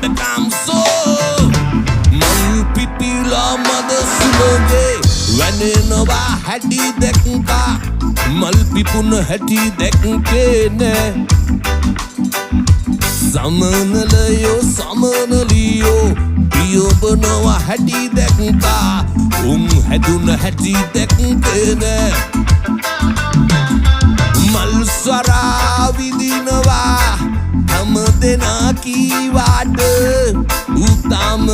become so මල් පිපිලා මද සුලගේ වැනෙනවා හැටි දැක්කා මල් පිපුන හැටි දැක්කේ නෑ සමනලයෝ සමනලියෝ පියොබනවා හැටි දැක්කා උන් හැදුන හැටි දැක්කේ නෑ මල් ස්වරා විදිනවා හැම දෙනා කීවාට උතාම